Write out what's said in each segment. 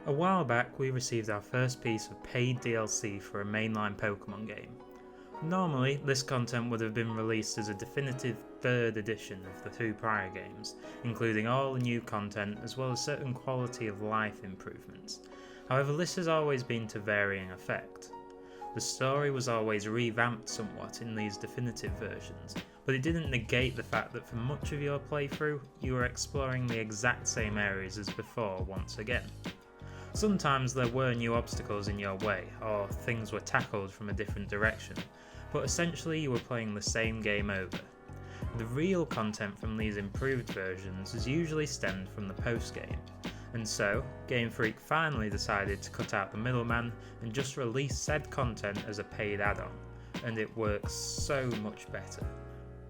A while back we received our first piece of paid DLC for a mainline Pokemon game. Normally, this content would have been released as a definitive third edition of the two prior games, including all the new content as well as certain quality of life improvements. However, this has always been to varying effect. The story was always revamped somewhat in these definitive versions, but it didn't negate the fact that for much of your playthrough, you were exploring the exact same areas as before once again. Sometimes there were new obstacles in your way, or things were tackled from a different direction, but essentially you were playing the same game over. The real content from these improved versions has usually stemmed from the post-game, and so Game Freak finally decided to cut out the middleman and just release said content as a paid add-on, and it works so much better.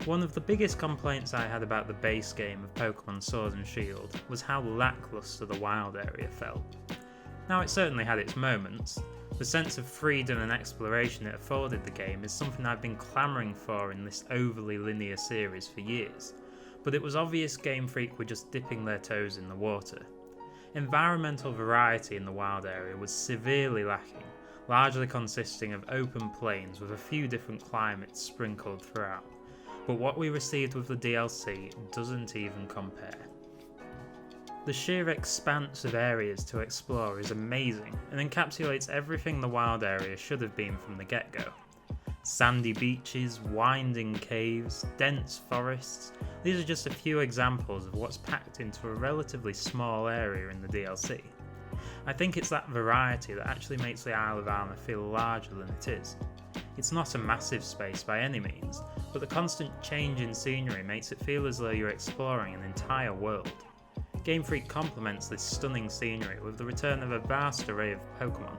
One of the biggest complaints I had about the base game of Pokemon Sword and Shield was how lackluster the wild area felt. Now, it certainly had its moments. The sense of freedom and exploration it afforded the game is something I've been clamouring for in this overly linear series for years, but it was obvious Game Freak were just dipping their toes in the water. Environmental variety in the wild area was severely lacking, largely consisting of open plains with a few different climates sprinkled throughout, but what we received with the DLC doesn't even compare. The sheer expanse of areas to explore is amazing and encapsulates everything the wild area should have been from the get-go. Sandy beaches, winding caves, dense forests, these are just a few examples of what's packed into a relatively small area in the DLC. I think it's that variety that actually makes the Isle of Armour feel larger than it is. It's not a massive space by any means, but the constant change in scenery makes it feel as though you're exploring an entire world. Game Freak complements this stunning scenery with the return of a vast array of Pokemon.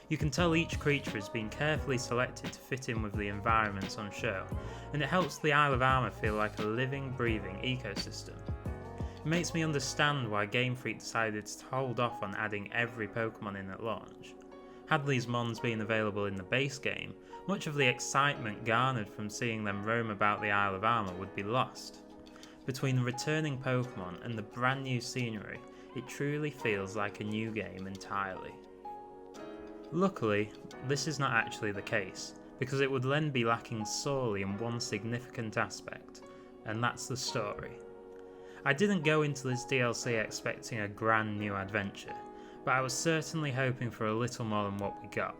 You can tell each creature has been carefully selected to fit in with the environments on show, and it helps the Isle of Armour feel like a living, breathing ecosystem. It makes me understand why Game Freak decided to hold off on adding every Pokemon in at launch. Had these mons been available in the base game, much of the excitement garnered from seeing them roam about the Isle of Armour would be lost. Between the returning Pokemon and the brand new scenery, it truly feels like a new game entirely. Luckily, this is not actually the case, because it would then be lacking sorely in one significant aspect, and that's the story. I didn't go into this DLC expecting a grand new adventure, but I was certainly hoping for a little more than what we got.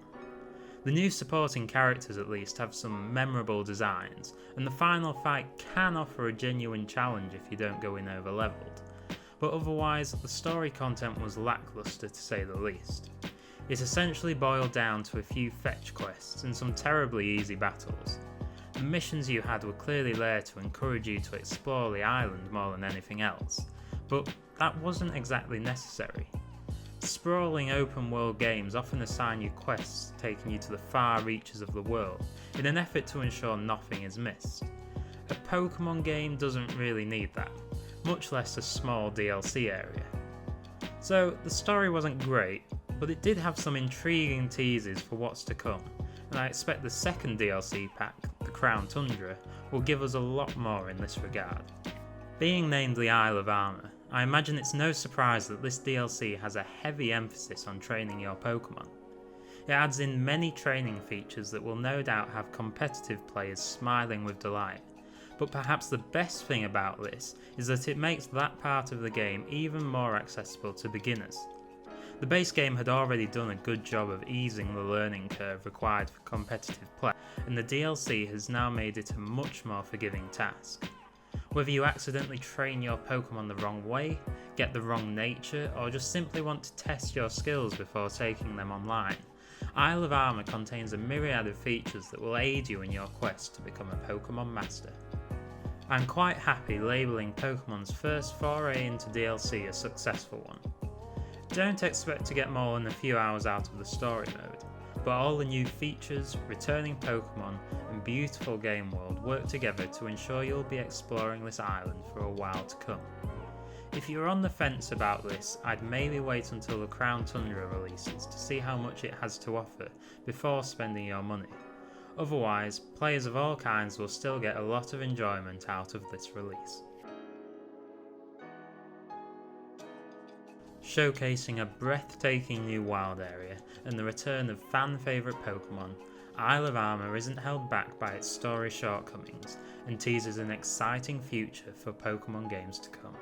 The new supporting characters at least have some memorable designs, and the final fight can offer a genuine challenge if you don't go in over leveled, but otherwise the story content was lackluster to say the least. It essentially boiled down to a few fetch quests and some terribly easy battles. The missions you had were clearly there to encourage you to explore the island more than anything else, but that wasn't exactly necessary. Sprawling open world games often assign you quests taking you to the far reaches of the world in an effort to ensure nothing is missed. A Pokemon game doesn't really need that, much less a small DLC area. So the story wasn't great, but it did have some intriguing teasers for what's to come, and I expect the second DLC pack, the Crown Tundra, will give us a lot more in this regard. Being named the Isle of Armour, I imagine it's no surprise that this DLC has a heavy emphasis on training your Pokemon. It adds in many training features that will no doubt have competitive players smiling with delight, but perhaps the best thing about this is that it makes that part of the game even more accessible to beginners. The base game had already done a good job of easing the learning curve required for competitive play, and the DLC has now made it a much more forgiving task. Whether you accidentally train your Pokemon the wrong way, get the wrong nature, or just simply want to test your skills before taking them online, Isle of Armour contains a myriad of features that will aid you in your quest to become a Pokemon master. I'm quite happy labelling Pokemon's first foray into DLC a successful one. Don't expect to get more than a few hours out of the story mode, but all the new features, returning Pokemon, and beautiful game world work together to ensure you'll be exploring this island for a while to come. If you're on the fence about this, I'd maybe wait until the Crown Tundra releases to see how much it has to offer before spending your money. Otherwise, players of all kinds will still get a lot of enjoyment out of this release. Showcasing a breathtaking new wild area and the return of fan favourite Pokemon, Isle of Armour isn't held back by its story shortcomings and teases an exciting future for Pokemon games to come.